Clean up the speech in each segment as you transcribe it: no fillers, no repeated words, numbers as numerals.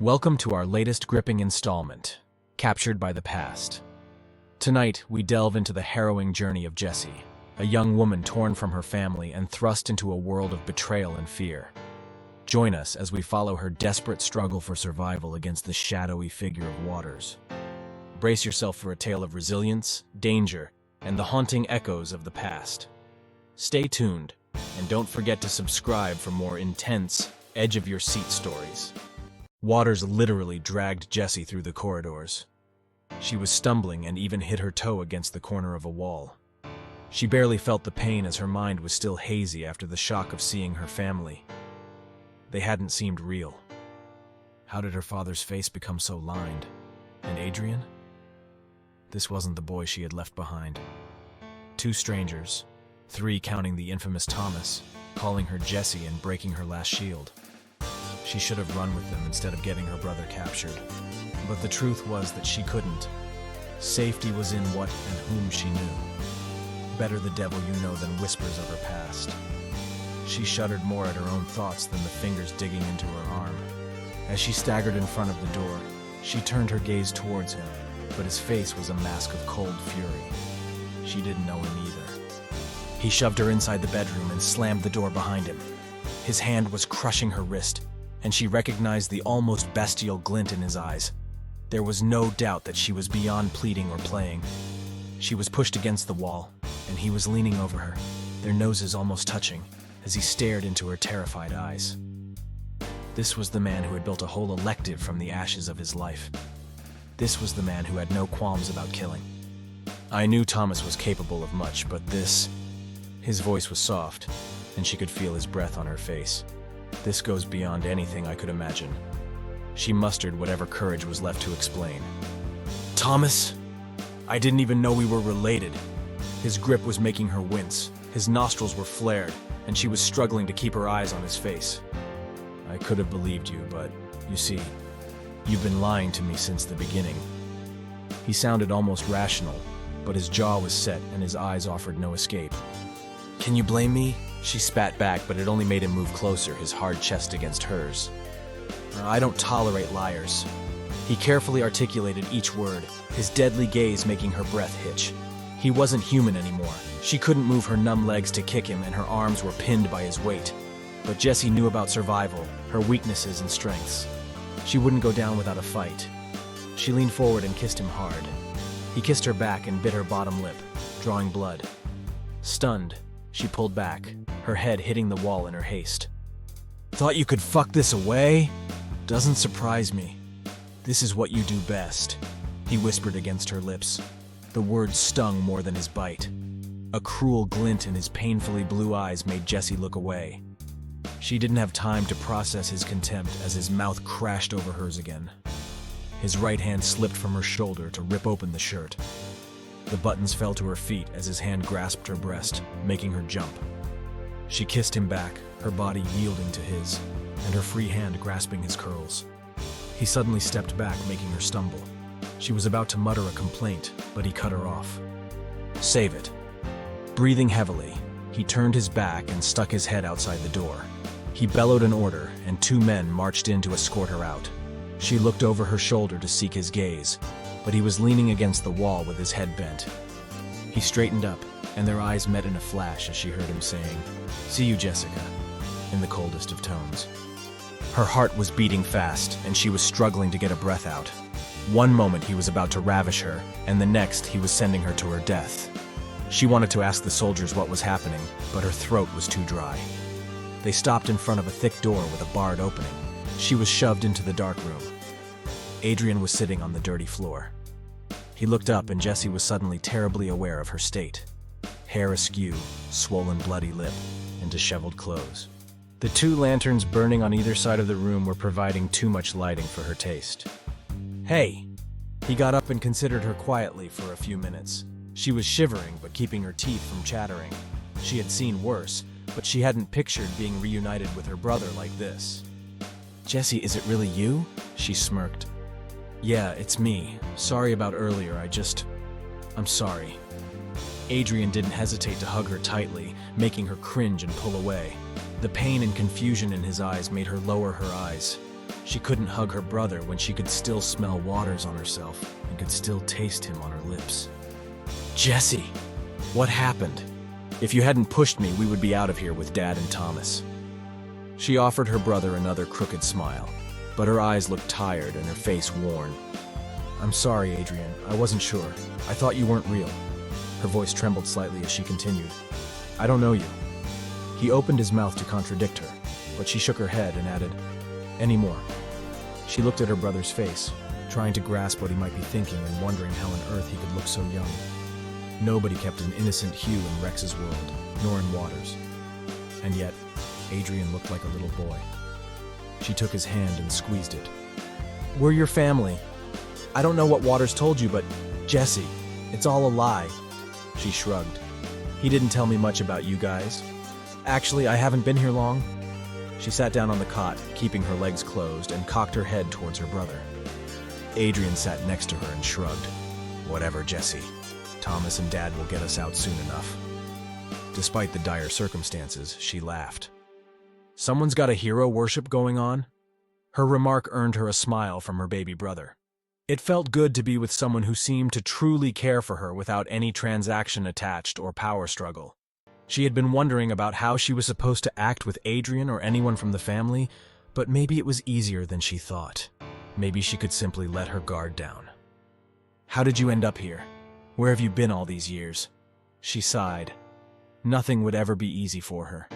Welcome to our latest gripping installment, Captured by the Past. Tonight, we delve into the harrowing journey of Jessie, a young woman torn from her family and thrust into a world of betrayal and fear. Join us as we follow her desperate struggle for survival against the shadowy figure of Waters. Brace yourself for a tale of resilience, danger, and the haunting echoes of the past. Stay tuned, and don't forget to subscribe for more intense, edge-of-your-seat stories. Waters literally dragged Jessie through the corridors. She was stumbling and even hit her toe against the corner of a wall. She barely felt the pain as her mind was still hazy after the shock of seeing her family. They hadn't seemed real. How did her father's face become so lined? And Adrian? This wasn't the boy she had left behind. Two strangers, three counting the infamous Thomas, calling her Jessie and breaking her last shield. She should have run with them instead of getting her brother captured. But the truth was that she couldn't. Safety was in what and whom she knew. Better the devil you know than whispers of her past. She shuddered more at her own thoughts than the fingers digging into her arm. As she staggered in front of the door, she turned her gaze towards him, but his face was a mask of cold fury. She didn't know him either. He shoved her inside the bedroom and slammed the door behind him. His hand was crushing her wrist, and she recognized the almost bestial glint in his eyes. There was no doubt that she was beyond pleading or playing. She was pushed against the wall, and he was leaning over her, their noses almost touching, as he stared into her terrified eyes. This was the man who had built a whole elective from the ashes of his life. This was the man who had no qualms about killing. I knew Thomas was capable of much, but this... His voice was soft, and she could feel his breath on her face. This goes beyond anything I could imagine. She mustered whatever courage was left to explain. Thomas? I didn't even know we were related. His grip was making her wince. His nostrils were flared, and she was struggling to keep her eyes on his face. I could have believed you, but, you see, you've been lying to me since the beginning. He sounded almost rational, but his jaw was set and his eyes offered no escape. Can you blame me? She spat back, but it only made him move closer, his hard chest against hers. I don't tolerate liars. He carefully articulated each word, his deadly gaze making her breath hitch. He wasn't human anymore. She couldn't move her numb legs to kick him, and her arms were pinned by his weight. But Jessie knew about survival, her weaknesses and strengths. She wouldn't go down without a fight. She leaned forward and kissed him hard. He kissed her back and bit her bottom lip, drawing blood. Stunned, she pulled back, her head hitting the wall in her haste. Thought you could fuck this away? Doesn't surprise me. This is what you do best, he whispered against her lips. The words stung more than his bite. A cruel glint in his painfully blue eyes made Jessie look away. She didn't have time to process his contempt as his mouth crashed over hers again. His right hand slipped from her shoulder to rip open the shirt. The buttons fell to her feet as his hand grasped her breast, making her jump. She kissed him back, her body yielding to his, and her free hand grasping his curls. He suddenly stepped back, making her stumble. She was about to mutter a complaint, but he cut her off. Save it. Breathing heavily, he turned his back and stuck his head outside the door. He bellowed an order, and two men marched in to escort her out. She looked over her shoulder to seek his gaze, but he was leaning against the wall with his head bent. He straightened up, and their eyes met in a flash as she heard him saying, "See you, Jessica," in the coldest of tones. Her heart was beating fast, and she was struggling to get a breath out. One moment he was about to ravish her, and the next he was sending her to her death. She wanted to ask the soldiers what was happening, but her throat was too dry. They stopped in front of a thick door with a barred opening. She was shoved into the dark room. Adrian was sitting on the dirty floor. He looked up, and Jessie was suddenly terribly aware of her state. Hair askew, swollen bloody lip, and disheveled clothes. The two lanterns burning on either side of the room were providing too much lighting for her taste. Hey! He got up and considered her quietly for a few minutes. She was shivering, but keeping her teeth from chattering. She had seen worse, but she hadn't pictured being reunited with her brother like this. Jessie, is it really you? She smirked. Yeah, it's me. Sorry about earlier, I'm sorry. Adrian didn't hesitate to hug her tightly, making her cringe and pull away. The pain and confusion in his eyes made her lower her eyes. She couldn't hug her brother when she could still smell Waters on herself and could still taste him on her lips. Jessie, what happened? If you hadn't pushed me, we would be out of here with Dad and Thomas. She offered her brother another crooked smile, but her eyes looked tired and her face worn. I'm sorry, Adrian. I wasn't sure. I thought you weren't real. Her voice trembled slightly as she continued. I don't know you. He opened his mouth to contradict her, but she shook her head and added, any more. She looked at her brother's face, trying to grasp what he might be thinking and wondering how on earth he could look so young. Nobody kept an innocent hue in Rex's world, nor in Waters. And yet, Adrian looked like a little boy. She took his hand and squeezed it. We're your family. I don't know what Waters told you, but Jessie, it's all a lie. She shrugged. He didn't tell me much about you guys. Actually, I haven't been here long. She sat down on the cot, keeping her legs closed, and cocked her head towards her brother. Adrian sat next to her and shrugged. Whatever, Jessie. Thomas and Dad will get us out soon enough. Despite the dire circumstances, she laughed. Someone's got a hero worship going on? Her remark earned her a smile from her baby brother. It felt good to be with someone who seemed to truly care for her without any transaction attached or power struggle. She had been wondering about how she was supposed to act with Adrian or anyone from the family, but maybe it was easier than she thought. Maybe she could simply let her guard down. How did you end up here? Where have you been all these years? She sighed. Nothing would ever be easy for her.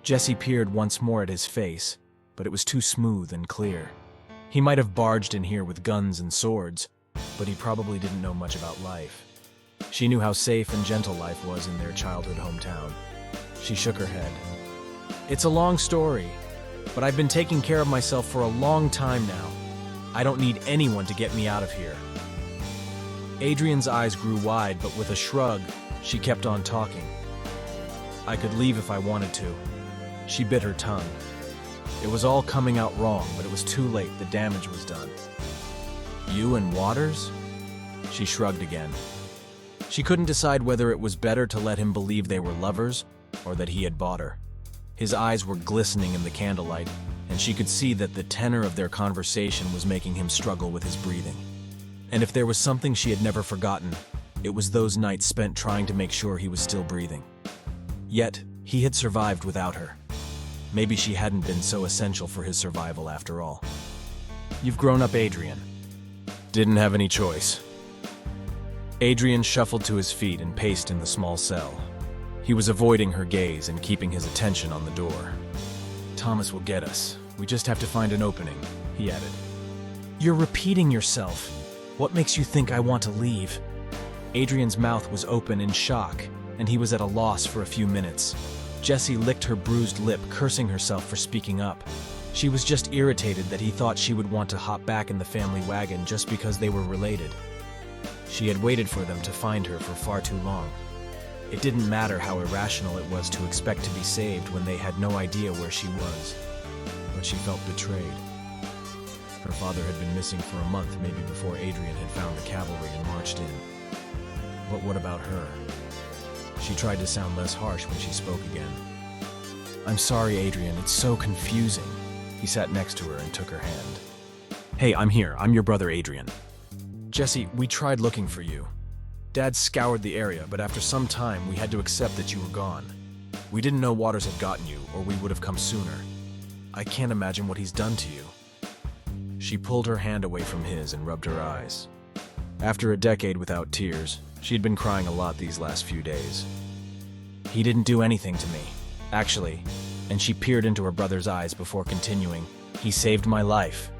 Jessie peered once more at his face, but it was too smooth and clear. He might have barged in here with guns and swords, but he probably didn't know much about life. She knew how safe and gentle life was in their childhood hometown. She shook her head. It's a long story, but I've been taking care of myself for a long time now. I don't need anyone to get me out of here. Adrian's eyes grew wide, but with a shrug, she kept on talking. I could leave if I wanted to. She bit her tongue. It was all coming out wrong, but it was too late. The damage was done. You and Waters? She shrugged again. She couldn't decide whether it was better to let him believe they were lovers or that he had bought her. His eyes were glistening in the candlelight, and she could see that the tenor of their conversation was making him struggle with his breathing. And if there was something she had never forgotten, it was those nights spent trying to make sure he was still breathing. Yet, he had survived without her. Maybe she hadn't been so essential for his survival after all. You've grown up, Adrian. Didn't have any choice. Adrian shuffled to his feet and paced in the small cell. He was avoiding her gaze and keeping his attention on the door. Thomas will get us. We just have to find an opening, he added. You're repeating yourself. What makes you think I want to leave? Adrian's mouth was open in shock, and he was at a loss for a few minutes. Jessie licked her bruised lip, cursing herself for speaking up. She was just irritated that he thought she would want to hop back in the family wagon just because they were related. She had waited for them to find her for far too long. It didn't matter how irrational it was to expect to be saved when they had no idea where she was. But she felt betrayed. Her father had been missing for a month, maybe before Adrian had found the cavalry and marched in. But what about her? She tried to sound less harsh when she spoke again. I'm sorry, Adrian, it's so confusing. He sat next to her and took her hand. Hey, I'm here. I'm your brother, Adrian. Jessie, we tried looking for you. Dad scoured the area, but after some time, we had to accept that you were gone. We didn't know Waters had gotten you, or we would have come sooner. I can't imagine what he's done to you. She pulled her hand away from his and rubbed her eyes. After a decade without tears, she'd been crying a lot these last few days. He didn't do anything to me. Actually, and she peered into her brother's eyes before continuing, he saved my life.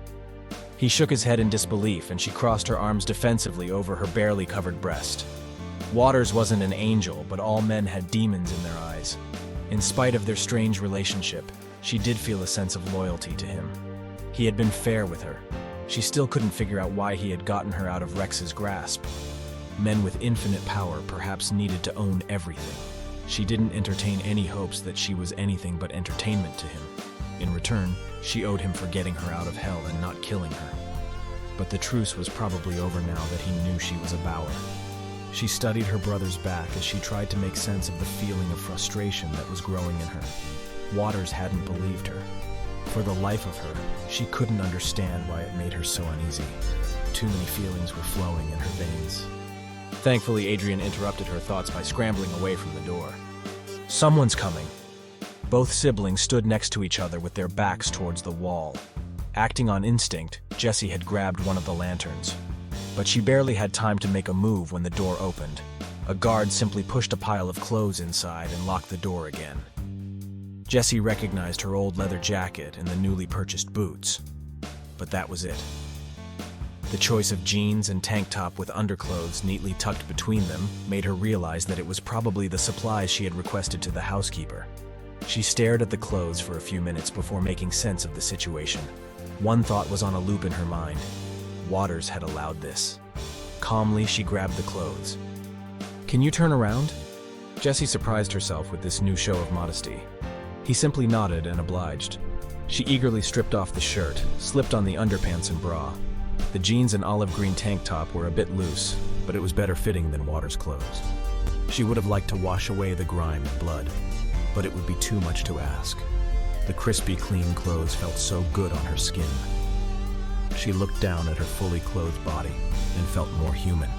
He shook his head in disbelief, and she crossed her arms defensively over her barely covered breast. Waters wasn't an angel, but all men had demons in their eyes. In spite of their strange relationship, she did feel a sense of loyalty to him. He had been fair with her. She still couldn't figure out why he had gotten her out of Rex's grasp. Men with infinite power perhaps needed to own everything. She didn't entertain any hopes that she was anything but entertainment to him. In return, she owed him for getting her out of hell and not killing her. But the truce was probably over now that he knew she was a Bauer. She studied her brother's back as she tried to make sense of the feeling of frustration that was growing in her. Waters hadn't believed her. For the life of her, she couldn't understand why it made her so uneasy. Too many feelings were flowing in her veins. Thankfully, Adrian interrupted her thoughts by scrambling away from the door. Someone's coming. Both siblings stood next to each other with their backs towards the wall. Acting on instinct, Jessie had grabbed one of the lanterns. But she barely had time to make a move when the door opened. A guard simply pushed a pile of clothes inside and locked the door again. Jessie recognized her old leather jacket and the newly purchased boots. But that was it. The choice of jeans and tank top with underclothes neatly tucked between them made her realize that it was probably the supplies she had requested to the housekeeper. She stared at the clothes for a few minutes before making sense of the situation. One thought was on a loop in her mind. Waters had allowed this. Calmly, she grabbed the clothes. "Can you turn around?" Jessie surprised herself with this new show of modesty. He simply nodded and obliged. She eagerly stripped off the shirt, slipped on the underpants and bra. The jeans and olive green tank top were a bit loose, but it was better fitting than Waters' clothes. She would have liked to wash away the grime and blood, but it would be too much to ask. The crispy, clean clothes felt so good on her skin. She looked down at her fully clothed body and felt more human.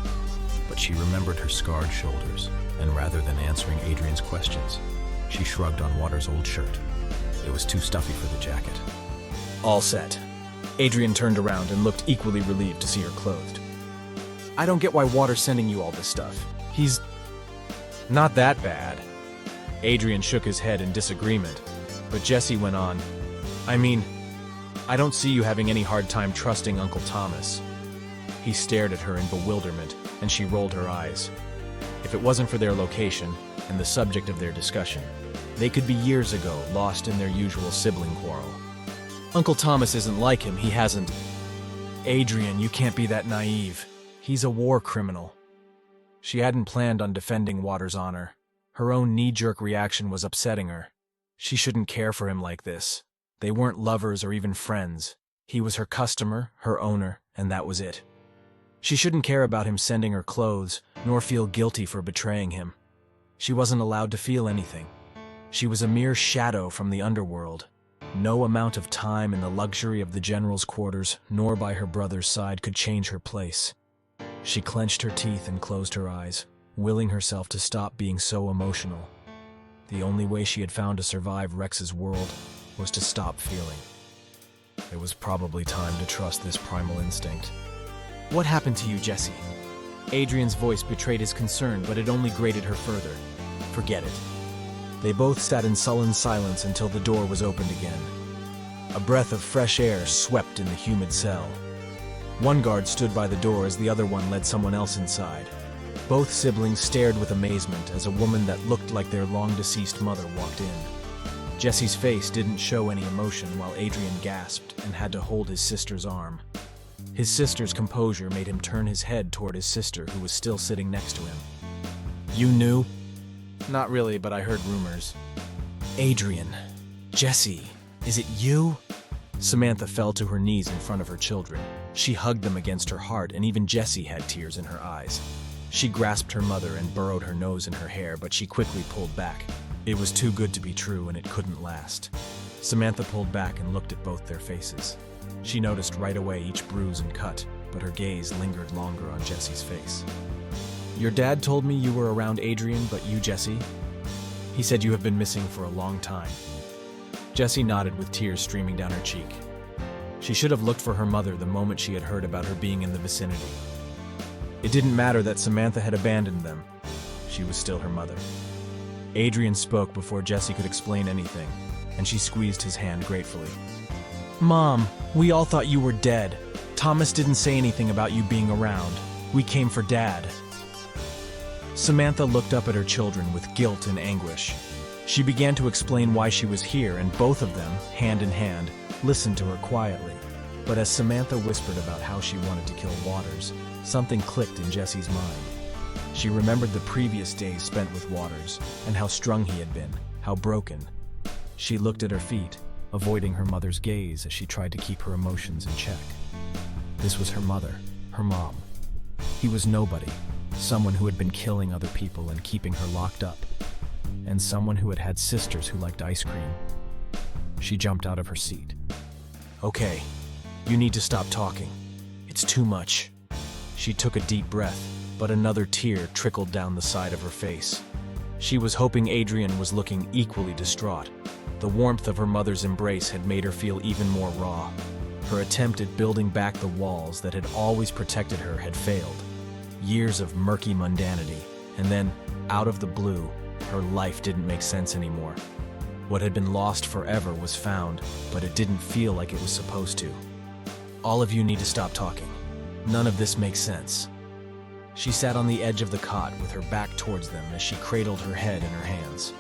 But she remembered her scarred shoulders, and rather than answering Adrian's questions, she shrugged on Waters' old shirt. It was too stuffy for the jacket. All set. Adrian turned around and looked equally relieved to see her clothed. "I don't get why Waters sending you all this stuff. He's not that bad." Adrian shook his head in disagreement, but Jessie went on. I don't see you having any hard time trusting Uncle Thomas." He stared at her in bewilderment, and she rolled her eyes. If it wasn't for their location and the subject of their discussion, they could be years ago lost in their usual sibling quarrel. "Uncle Thomas isn't like him, he hasn't." "Adrian, you can't be that naive. He's a war criminal." She hadn't planned on defending Waters' honor. Her own knee-jerk reaction was upsetting her. She shouldn't care for him like this. They weren't lovers or even friends. He was her customer, her owner, and that was it. She shouldn't care about him sending her clothes, nor feel guilty for betraying him. She wasn't allowed to feel anything. She was a mere shadow from the underworld. No amount of time in the luxury of the general's quarters, nor by her brother's side, could change her place. She clenched her teeth and closed her eyes, willing herself to stop being so emotional. The only way she had found to survive Rex's world was to stop feeling. It was probably time to trust this primal instinct. "What happened to you, Jessie?" Adrian's voice betrayed his concern, but it only grated her further. "Forget it." They both sat in sullen silence until the door was opened again. A breath of fresh air swept in the humid cell. One guard stood by the door as the other one led someone else inside. Both siblings stared with amazement as a woman that looked like their long-deceased mother walked in. Jessie's face didn't show any emotion while Adrian gasped and had to hold his sister's arm. His sister's composure made him turn his head toward his sister, who was still sitting next to him. "You knew?" "Not really, but I heard rumors." "Adrian, Jessie, is it you?" Samantha fell to her knees in front of her children. She hugged them against her heart, and even Jessie had tears in her eyes. She grasped her mother and burrowed her nose in her hair, but she quickly pulled back. It was too good to be true, and it couldn't last. Samantha pulled back and looked at both their faces. She noticed right away each bruise and cut, but her gaze lingered longer on Jessie's face. "Your dad told me you were around Adrian, but you, Jessie? He said you have been missing for a long time." Jessie nodded with tears streaming down her cheek. She should have looked for her mother the moment she had heard about her being in the vicinity. It didn't matter that Samantha had abandoned them. She was still her mother. Adrian spoke before Jessie could explain anything, and she squeezed his hand gratefully. "Mom, we all thought you were dead. Thomas didn't say anything about you being around. We came for Dad." Samantha looked up at her children with guilt and anguish. She began to explain why she was here, and both of them, hand in hand, listened to her quietly. But as Samantha whispered about how she wanted to kill Waters, something clicked in Jessie's mind. She remembered the previous days spent with Waters, and how strung he had been, how broken. She looked at her feet, avoiding her mother's gaze as she tried to keep her emotions in check. This was her mother, her mom. He was nobody, someone who had been killing other people and keeping her locked up, and someone who had had sisters who liked ice cream. She jumped out of her seat. Okay, you need to stop talking. It's too much. She took a deep breath, but another tear trickled down the side of her face. She was hoping Adrian was looking equally distraught. The warmth of her mother's embrace had made her feel even more raw. Her attempt at building back the walls that had always protected her had failed. Years of murky mundanity, and then, out of the blue, her life didn't make sense anymore. What had been lost forever was found, but it didn't feel like it was supposed to. All of you need to stop talking. None of this makes sense. She sat on the edge of the cot with her back towards them as she cradled her head in her hands.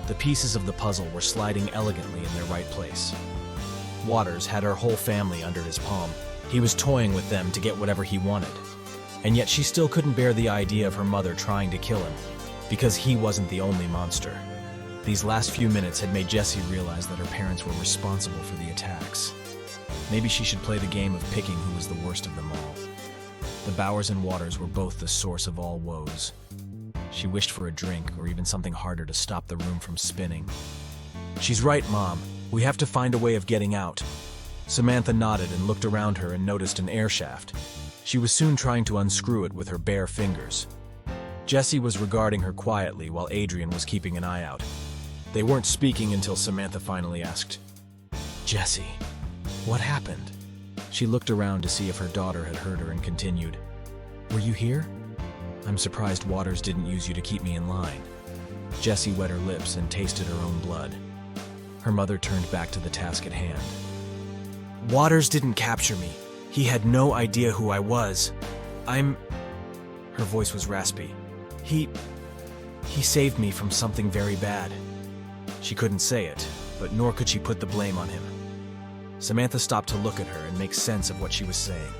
The pieces of the puzzle were sliding elegantly in their right place. Waters had her whole family under his palm. He was toying with them to get whatever he wanted. And yet she still couldn't bear the idea of her mother trying to kill him, because he wasn't the only monster. These last few minutes had made Jessie realize that her parents were responsible for the attacks. Maybe she should play the game of picking who was the worst of them all. The Bauers and Waters were both the source of all woes. She wished for a drink or even something harder to stop the room from spinning. "She's right, Mom. We have to find a way of getting out." Samantha nodded and looked around her and noticed an air shaft. She was soon trying to unscrew it with her bare fingers. Jessie was regarding her quietly while Adrian was keeping an eye out. They weren't speaking until Samantha finally asked, "Jessie, what happened?" She looked around to see if her daughter had heard her and continued, "Were you here? I'm surprised Waters didn't use you to keep me in line." Jessie wet her lips and tasted her own blood. Her mother turned back to the task at hand. "Waters didn't capture me. He had no idea who I was. Her voice was raspy. He saved me from something very bad." She couldn't say it, but nor could she put the blame on him. Samantha stopped to look at her and make sense of what she was saying.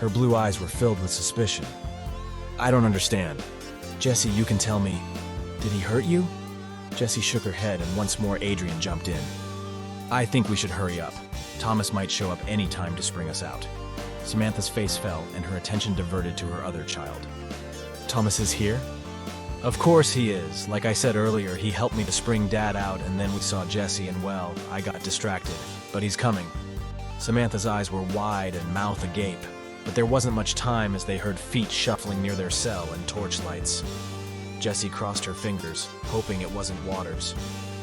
Her blue eyes were filled with suspicion. "I don't understand. Jessie, you can tell me. Did he hurt you?" Jessie shook her head and once more Adrian jumped in. "I think we should hurry up. Thomas might show up any time to spring us out." Samantha's face fell and her attention diverted to her other child. "Thomas is here?" "Of course he is. Like I said earlier, he helped me to spring Dad out and then we saw Jessie and well, I got distracted. But he's coming." Samantha's eyes were wide and mouth agape, but there wasn't much time as they heard feet shuffling near their cell and torchlights. Jessie crossed her fingers, hoping it wasn't Waters.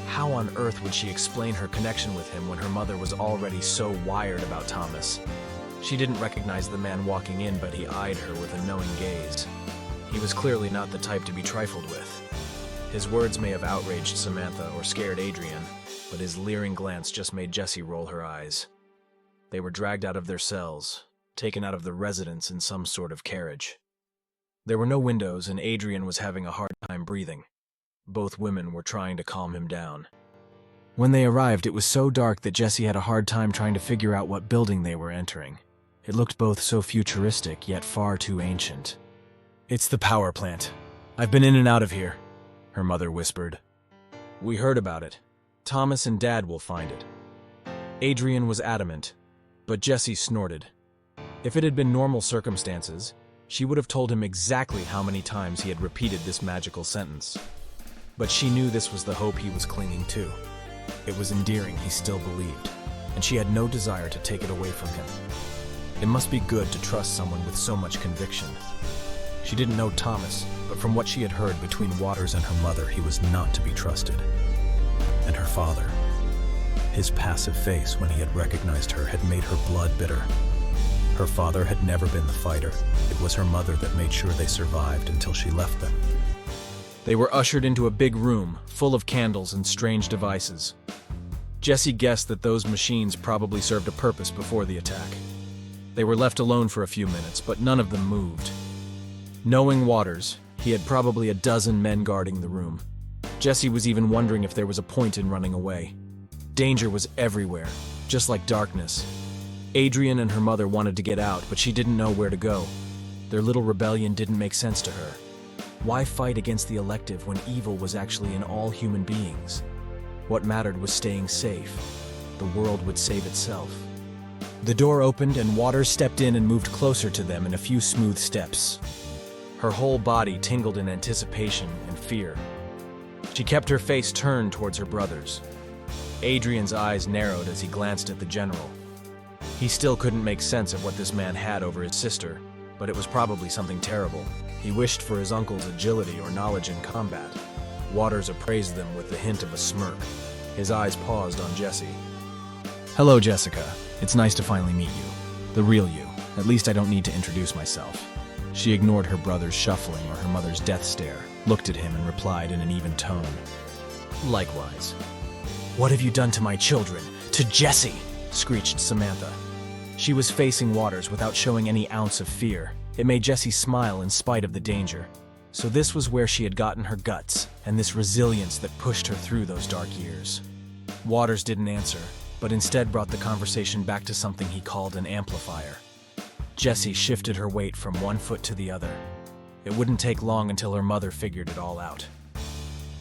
How on earth would she explain her connection with him when her mother was already so wired about Thomas? She didn't recognize the man walking in, but he eyed her with a knowing gaze. He was clearly not the type to be trifled with. His words may have outraged Samantha or scared Adrian, but his leering glance just made Jessie roll her eyes. They were dragged out of their cells, taken out of the residence in some sort of carriage. There were no windows, and Adrian was having a hard time breathing. Both women were trying to calm him down. When they arrived, it was so dark that Jessie had a hard time trying to figure out what building they were entering. It looked both so futuristic, yet far too ancient. "It's the power plant. I've been in and out of here," her mother whispered. "We heard about it. Thomas and Dad will find it." Adrian was adamant, but Jessie snorted. If it had been normal circumstances, she would have told him exactly how many times he had repeated this magical sentence. But she knew this was the hope he was clinging to. It was endearing, he still believed, and she had no desire to take it away from him. It must be good to trust someone with so much conviction. She didn't know Thomas, but from what she had heard between Waters and her mother, he was not to be trusted. And her father. His passive face when he had recognized her had made her blood bitter. Her father had never been the fighter. It was her mother that made sure they survived until she left them. They were ushered into a big room, full of candles and strange devices. Jessie guessed that those machines probably served a purpose before the attack. They were left alone for a few minutes, but none of them moved. Knowing Waters, he had probably a dozen men guarding the room. Jessie was even wondering if there was a point in running away. Danger was everywhere, just like darkness. Adrian and her mother wanted to get out, but she didn't know where to go. Their little rebellion didn't make sense to her. Why fight against the elective when evil was actually in all human beings? What mattered was staying safe. The world would save itself. The door opened and Waters stepped in and moved closer to them in a few smooth steps. Her whole body tingled in anticipation and fear. She kept her face turned towards her brothers. Adrian's eyes narrowed as he glanced at the general. He still couldn't make sense of what this man had over his sister, but it was probably something terrible. He wished for his uncle's agility or knowledge in combat. Waters appraised them with the hint of a smirk. His eyes paused on Jessie. "Hello, Jessica. It's nice to finally meet you. The real you. At least I don't need to introduce myself." She ignored her brother's shuffling or her mother's death stare, looked at him and replied in an even tone. "Likewise." "What have you done to my children? To Jessie?" screeched Samantha. She was facing Waters without showing any ounce of fear. It made Jessie smile in spite of the danger. So this was where she had gotten her guts, and this resilience that pushed her through those dark years. Waters didn't answer, but instead brought the conversation back to something he called an amplifier. Jessie shifted her weight from one foot to the other. It wouldn't take long until her mother figured it all out.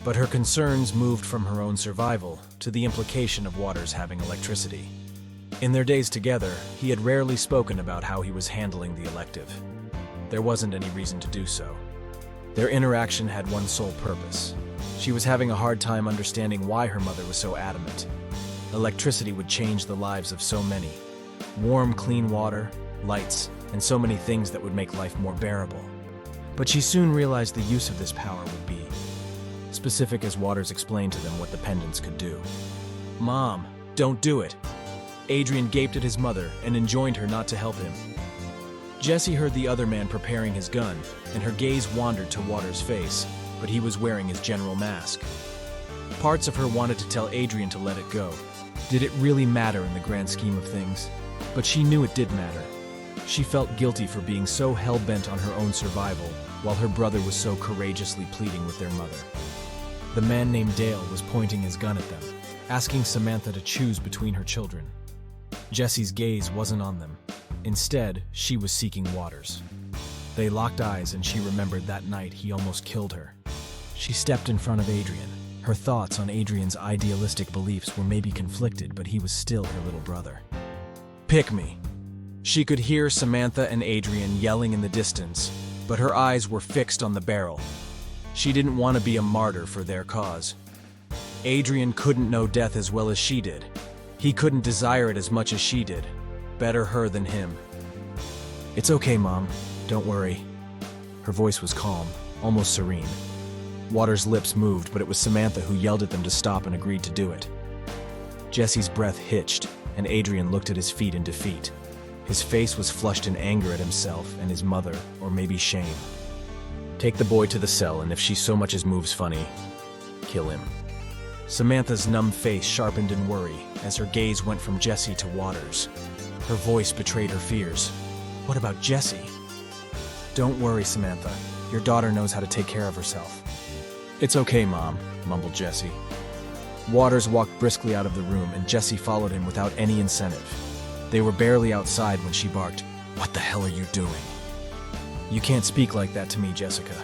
But her concerns moved from her own survival to the implication of Waters having electricity. In their days together, he had rarely spoken about how he was handling the elective. There wasn't any reason to do so. Their interaction had one sole purpose. She was having a hard time understanding why her mother was so adamant. Electricity would change the lives of so many. Warm, clean water, lights, and so many things that would make life more bearable. But she soon realized the use of this power would be specific as Waters explained to them what the pendants could do. "Mom, don't do it." Adrian gaped at his mother and enjoined her not to help him. Jessie heard the other man preparing his gun, and her gaze wandered to Waters' face, but he was wearing his general mask. Parts of her wanted to tell Adrian to let it go. Did it really matter in the grand scheme of things? But she knew it did matter. She felt guilty for being so hell-bent on her own survival, while her brother was so courageously pleading with their mother. The man named Dale was pointing his gun at them, asking Samantha to choose between her children. Jessie's gaze wasn't on them. Instead, she was seeking Waters. They locked eyes, and she remembered that night he almost killed her. She stepped in front of Adrian. Her thoughts on Adrian's idealistic beliefs were maybe conflicted, but he was still her little brother. "Pick me." She could hear Samantha and Adrian yelling in the distance, but her eyes were fixed on the barrel. She didn't want to be a martyr for their cause. Adrian couldn't know death as well as she did. He couldn't desire it as much as she did. Better her than him. "It's okay, Mom. Don't worry." Her voice was calm, almost serene. Waters' lips moved, but it was Samantha who yelled at them to stop and agreed to do it. Jessie's breath hitched, and Adrian looked at his feet in defeat. His face was flushed in anger at himself and his mother, or maybe shame. "Take the boy to the cell, and if she so much as moves funny, kill him." Samantha's numb face sharpened in worry as her gaze went from Jessie to Waters. Her voice betrayed her fears. "What about Jessie?" "Don't worry, Samantha. Your daughter knows how to take care of herself." "It's okay, Mom," mumbled Jessie. Waters walked briskly out of the room, and Jessie followed him without any incentive. They were barely outside when she barked, "What the hell are you doing?" "You can't speak like that to me, Jessica.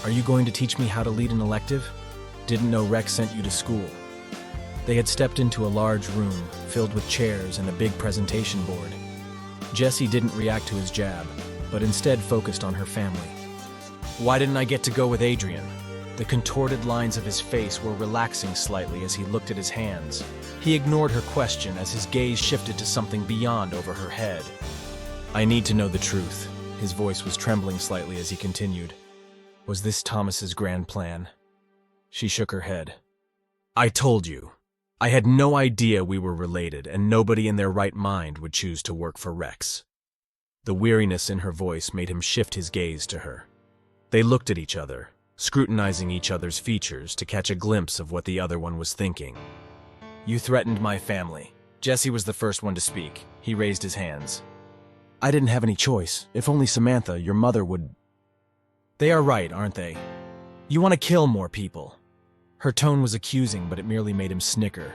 Are you going to teach me how to lead an elective? Didn't know Rex sent you to school." They had stepped into a large room, filled with chairs and a big presentation board. Jessie didn't react to his jab, but instead focused on her family. "Why didn't I get to go with Adrian?" The contorted lines of his face were relaxing slightly as he looked at his hands. He ignored her question as his gaze shifted to something beyond over her head. "I need to know the truth." His voice was trembling slightly as he continued. "Was this Thomas's grand plan?" She shook her head. "I told you. I had no idea we were related, and nobody in their right mind would choose to work for Rex." The weariness in her voice made him shift his gaze to her. They looked at each other, scrutinizing each other's features to catch a glimpse of what the other one was thinking. "You threatened my family." Jessie was the first one to speak. He raised his hands. "I didn't have any choice. If only Samantha, your mother, would..." "They are right, aren't they? You want to kill more people." Her tone was accusing, but it merely made him snicker.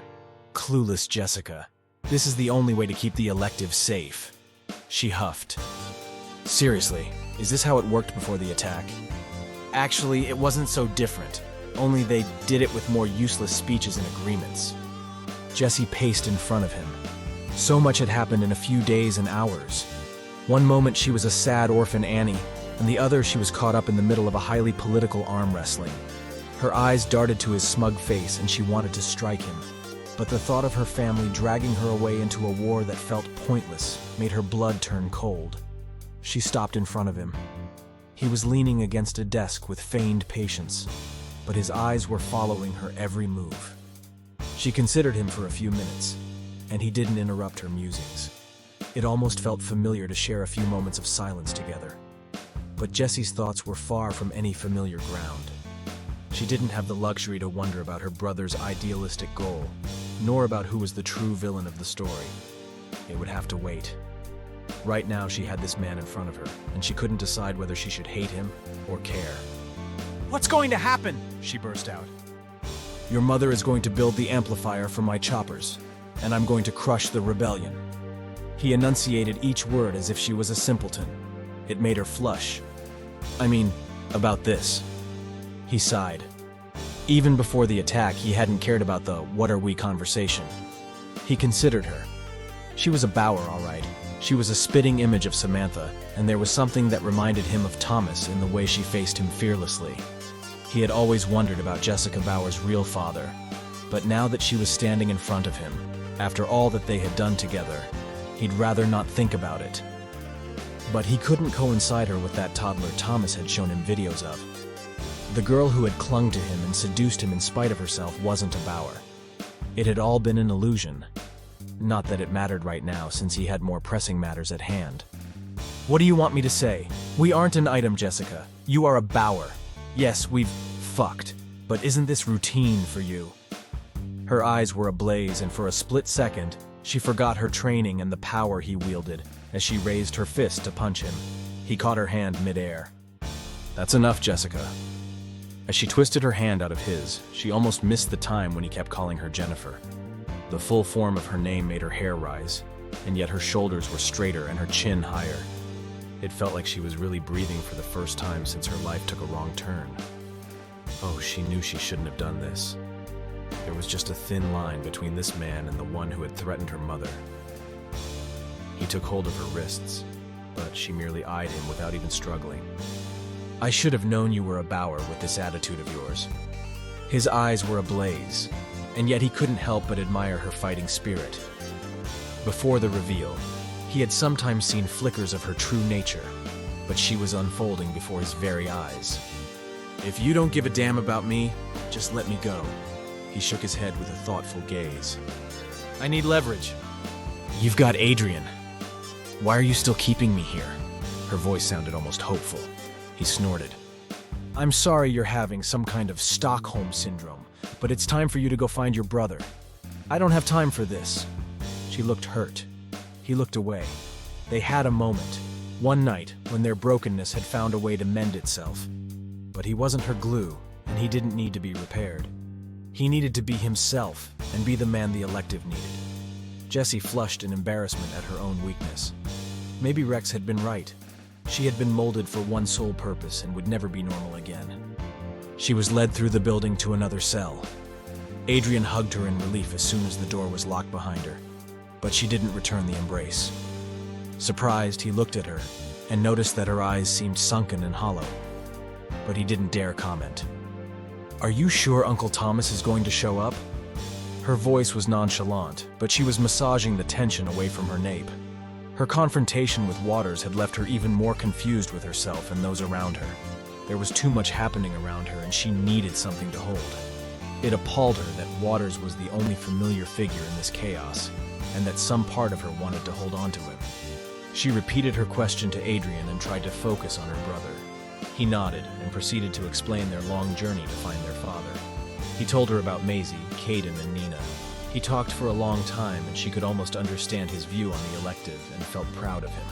"Clueless Jessica. This is the only way to keep the elective safe." She huffed. "Seriously, is this how it worked before the attack?" "Actually, it wasn't so different. Only they did it with more useless speeches and agreements." Jessie paced in front of him. So much had happened in a few days and hours. One moment she was a sad orphan Annie, and the other she was caught up in the middle of a highly political arm wrestling. Her eyes darted to his smug face, and she wanted to strike him. But the thought of her family dragging her away into a war that felt pointless made her blood turn cold. She stopped in front of him. He was leaning against a desk with feigned patience, but his eyes were following her every move. She considered him for a few minutes, and he didn't interrupt her musings. It almost felt familiar to share a few moments of silence together. But Jessie's thoughts were far from any familiar ground. She didn't have the luxury to wonder about her brother's idealistic goal, nor about who was the true villain of the story. It would have to wait. Right now, she had this man in front of her, and she couldn't decide whether she should hate him or care. "What's going to happen?" she burst out. "Your mother is going to build the amplifier for my choppers, and I'm going to crush the rebellion." He enunciated each word as if she was a simpleton. It made her flush. "I mean, about this." He sighed. Even before the attack, he hadn't cared about the "what are we" conversation. He considered her. She was a Bauer, all right. She was a spitting image of Samantha, and there was something that reminded him of Thomas in the way she faced him fearlessly. He had always wondered about Jessica Bauer's real father, but now that she was standing in front of him, after all that they had done together, he'd rather not think about it. But he couldn't coincide her with that toddler Thomas had shown him videos of. The girl who had clung to him and seduced him in spite of herself wasn't a Bauer. It had all been an illusion. Not that it mattered right now, since he had more pressing matters at hand. "What do you want me to say? We aren't an item, Jessica. You are a Bauer. Yes, we've fucked, but isn't this routine for you?" Her eyes were ablaze, and for a split second, she forgot her training and the power he wielded as she raised her fist to punch him. He caught her hand midair. "That's enough, Jessica." As she twisted her hand out of his, she almost missed the time when he kept calling her Jennifer. The full form of her name made her hair rise, and yet her shoulders were straighter and her chin higher. It felt like she was really breathing for the first time since her life took a wrong turn. Oh, she knew she shouldn't have done this. There was just a thin line between this man and the one who had threatened her mother. He took hold of her wrists, but she merely eyed him without even struggling. "I should have known you were a Bauer with this attitude of yours." His eyes were ablaze, and yet he couldn't help but admire her fighting spirit. Before the reveal, he had sometimes seen flickers of her true nature, but she was unfolding before his very eyes. "If you don't give a damn about me, just let me go." He shook his head with a thoughtful gaze. "I need leverage." "You've got Adrian. Why are you still keeping me here?" Her voice sounded almost hopeful. He snorted. "I'm sorry you're having some kind of Stockholm syndrome, but it's time for you to go find your brother. I don't have time for this." She looked hurt. He looked away. They had a moment, one night, when their brokenness had found a way to mend itself. But he wasn't her glue, and he didn't need to be repaired. He needed to be himself and be the man the elective needed. Jessie flushed in embarrassment at her own weakness. Maybe Rex had been right. She had been molded for one sole purpose and would never be normal again. She was led through the building to another cell. Adrian hugged her in relief as soon as the door was locked behind her, but she didn't return the embrace. Surprised, he looked at her and noticed that her eyes seemed sunken and hollow, but he didn't dare comment. "Are you sure Uncle Thomas is going to show up?" Her voice was nonchalant, but she was massaging the tension away from her nape. Her confrontation with Waters had left her even more confused with herself and those around her. There was too much happening around her, and she needed something to hold. It appalled her that Waters was the only familiar figure in this chaos, and that some part of her wanted to hold on to him. She repeated her question to Adrian and tried to focus on her brother. He nodded and proceeded to explain their long journey to find their father. He told her about Maisie, Caden, and Nina. He talked for a long time, and she could almost understand his view on the elective and felt proud of him.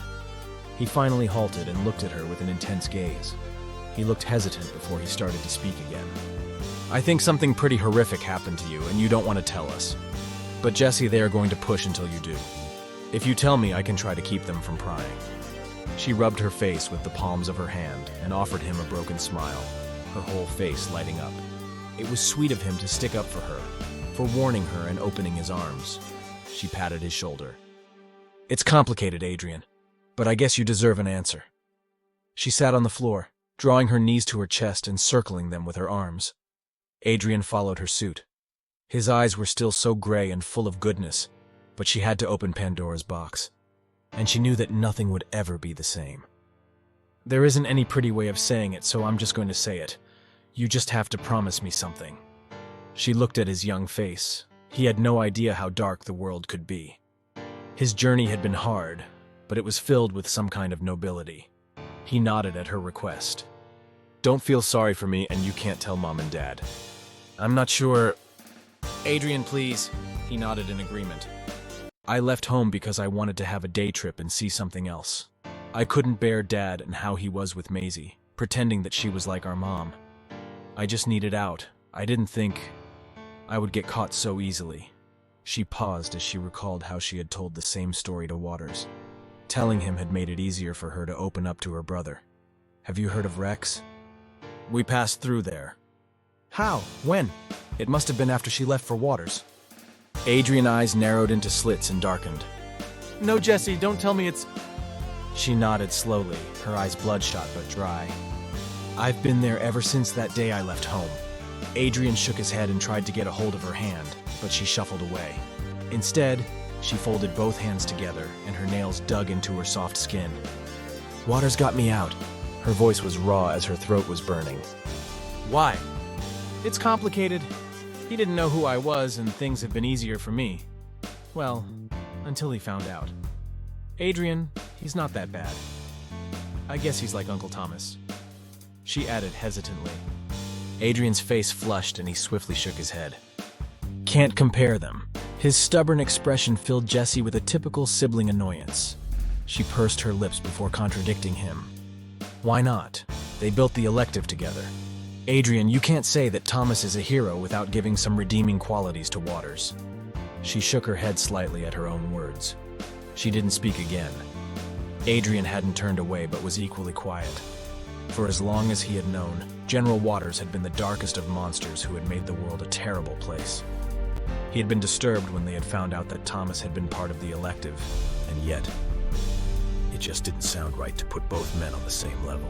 He finally halted and looked at her with an intense gaze. He looked hesitant before he started to speak again. "I think something pretty horrific happened to you, and you don't want to tell us. But Jessie, they are going to push until you do. If you tell me, I can try to keep them from prying." She rubbed her face with the palms of her hand and offered him a broken smile, her whole face lighting up. It was sweet of him to stick up for her, for warning her and opening his arms. She patted his shoulder. "It's complicated, Adrian, but I guess you deserve an answer." She sat on the floor, drawing her knees to her chest and circling them with her arms. Adrian followed her suit. His eyes were still so gray and full of goodness, but she had to open Pandora's box, and she knew that nothing would ever be the same. There isn't any pretty way of saying it, so I'm just going to say it. You just have to promise me something. She looked at his young face. He had no idea how dark the world could be. His journey had been hard, but it was filled with some kind of nobility. He nodded at her request. Don't feel sorry for me, and you can't tell Mom and Dad. I'm not sure. Adrian, please. He nodded in agreement. I left home because I wanted to have a day trip and see something else. I couldn't bear Dad and how he was with Maisie, pretending that she was like our mom. I just needed out. I didn't think I would get caught so easily. She paused as she recalled how she had told the same story to Waters. Telling him had made it easier for her to open up to her brother. Have you heard of Rex? We passed through there. How? When? It must have been after she left for Waters. Adrian's eyes narrowed into slits and darkened. No, Jessie, don't tell me it's... She nodded slowly, her eyes bloodshot but dry. I've been there ever since that day I left home. Adrian shook his head and tried to get a hold of her hand, but she shuffled away. Instead, she folded both hands together and her nails dug into her soft skin. Waters got me out. Her voice was raw as her throat was burning. Why? It's complicated. He didn't know who I was and things have been easier for me. Well, until he found out. Adrian, he's not that bad. I guess he's like Uncle Thomas. She added hesitantly. Adrian's face flushed and he swiftly shook his head. Can't compare them. His stubborn expression filled Jessie with a typical sibling annoyance. She pursed her lips before contradicting him. Why not? They built the elective together. Adrian, you can't say that Thomas is a hero without giving some redeeming qualities to Waters. She shook her head slightly at her own words. She didn't speak again. Adrian hadn't turned away but was equally quiet. For as long as he had known, General Waters had been the darkest of monsters who had made the world a terrible place. He had been disturbed when they had found out that Thomas had been part of the elective, and yet, it just didn't sound right to put both men on the same level.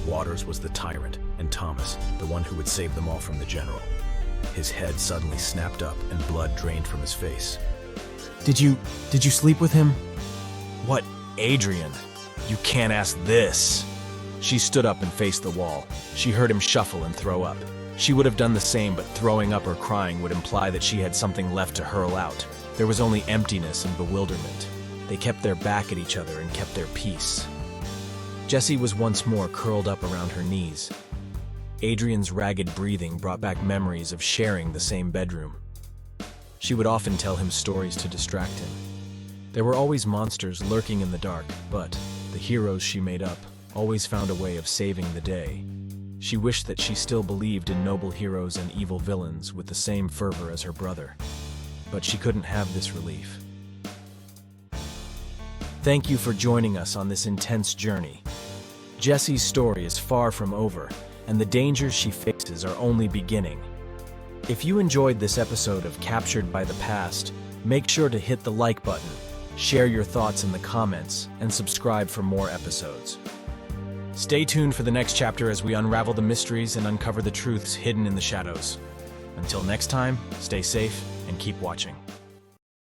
Waters was the tyrant, and Thomas, the one who would save them all from the general. His head suddenly snapped up and blood drained from his face. Did you sleep with him? What, Adrian? You can't ask this. She stood up and faced the wall. She heard him shuffle and throw up. She would have done the same, but throwing up or crying would imply that she had something left to hurl out. There was only emptiness and bewilderment. They kept their back at each other and kept their peace. Jessie was once more curled up around her knees. Adrian's ragged breathing brought back memories of sharing the same bedroom. She would often tell him stories to distract him. There were always monsters lurking in the dark, but the heroes she made up always found a way of saving the day. She wished that she still believed in noble heroes and evil villains with the same fervor as her brother. But she couldn't have this relief. Thank you for joining us on this intense journey. Jessie's story is far from over, and the dangers she faces are only beginning. If you enjoyed this episode of Captured by the Past, make sure to hit the like button, share your thoughts in the comments, and subscribe for more episodes. Stay tuned for the next chapter as we unravel the mysteries and uncover the truths hidden in the shadows. Until next time, stay safe and keep watching.